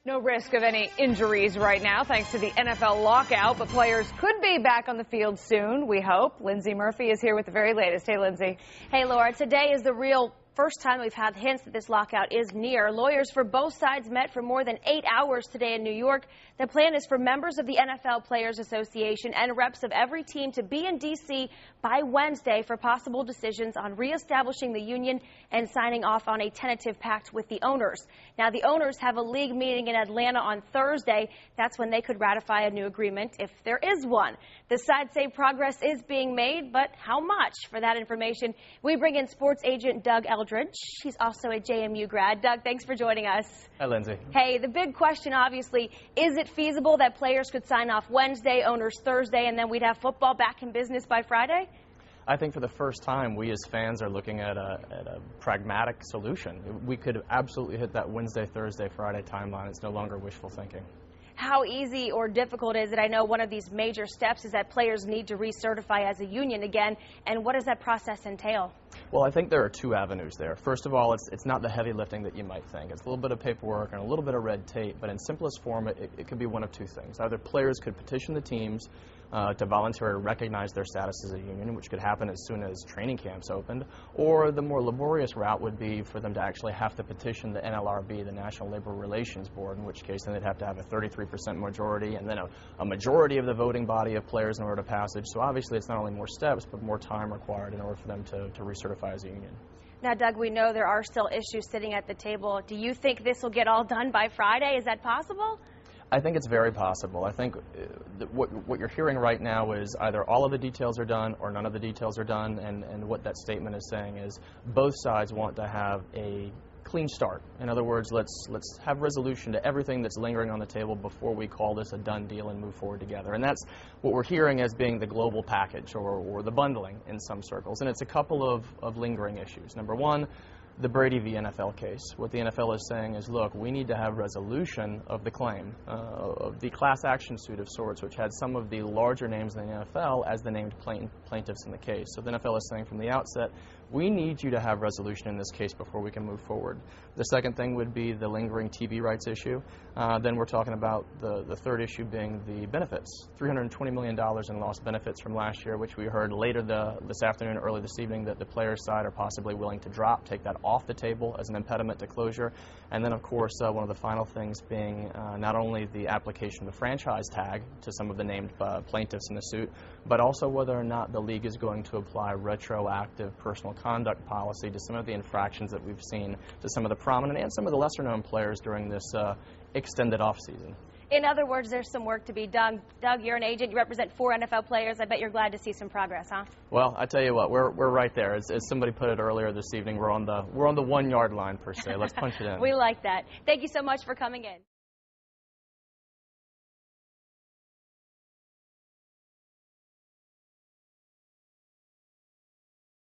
No risk of any injuries right now thanks to the NFL lockout, but players could be back on the field soon, we hope. Lindsay Murphy is here with the very latest. Hey, Lindsay. Hey, Laura. Today is the real first time we've had hints that this lockout is near. Lawyers for both sides met for more than 8 hours today in New York. The plan is for members of the NFL Players Association and reps of every team to be in D.C. by Wednesday for possible decisions on reestablishing the union and signing off on a tentative pact with the owners. Now, the owners have a league meeting in Atlanta on Thursday. That's when they could ratify a new agreement if there is one. The sides say progress is being made, but how much? For that information, we bring in sports agent Doug Eldridge. He's also a JMU grad. Doug, thanks for joining us. Hi, Lindsay. Hey, the big question, obviously, is it feasible that players could sign off Wednesday, owners Thursday, and then we'd have football back in business by Friday? I think for the first time, we as fans are looking at a pragmatic solution. We could absolutely hit that Wednesday, Thursday, Friday timeline. It's no longer wishful thinking. How easy or difficult is it? I know one of these major steps is that players need to recertify as a union again. And what does that process entail? Well, I think there are two avenues there. First of all, it's not the heavy lifting that you might think. It's a little bit of paperwork and a little bit of red tape, but in simplest form, it could be one of two things. Either players could petition the teams to voluntarily recognize their status as a union, which could happen as soon as training camps opened, or the more laborious route would be for them to actually have to petition the NLRB, the National Labor Relations Board, in which case then they'd have to have a 33% majority and then a majority of the voting body of players in order to passage. So obviously it's not only more steps, but more time required in order for them to recertify as a union. Now, Doug, we know there are still issues sitting at the table. Do you think this will get all done by Friday? Is that possible? I think it's very possible. I think what you're hearing right now is either all of the details are done or none of the details are done, and what that statement is saying is both sides want to have a clean start. In other words, let's have resolution to everything that's lingering on the table before we call this a done deal and move forward together. And that's what we're hearing as being the global package or the bundling in some circles. And it's a couple of lingering issues. Number one, the Brady v. NFL case. What the NFL is saying is, look, we need to have resolution of the claim, of the class action suit of sorts, which had some of the larger names in the NFL as the named plaintiffs in the case. So the NFL is saying from the outset, we need you to have resolution in this case before we can move forward. The second thing would be the lingering TV rights issue. Then we're talking about the third issue being the benefits. $320 million in lost benefits from last year, which we heard later this afternoon, early this evening, that the players' side are possibly willing to drop, take that off the table as an impediment to closure. And then, of course, one of the final things being not only the application of the franchise tag to some of the named plaintiffs in the suit, but also whether or not the league is going to apply retroactive personal conduct policy to some of the infractions that we've seen to some of the prominent and some of the lesser-known players during this extended offseason. In other words, there's some work to be done. Doug, you're an agent. You represent 4 NFL players. I bet you're glad to see some progress, huh? Well, I tell you what, we're right there. As somebody put it earlier this evening, we're on the 1 yard line per se. Let's punch it in. We like that. Thank you so much for coming in.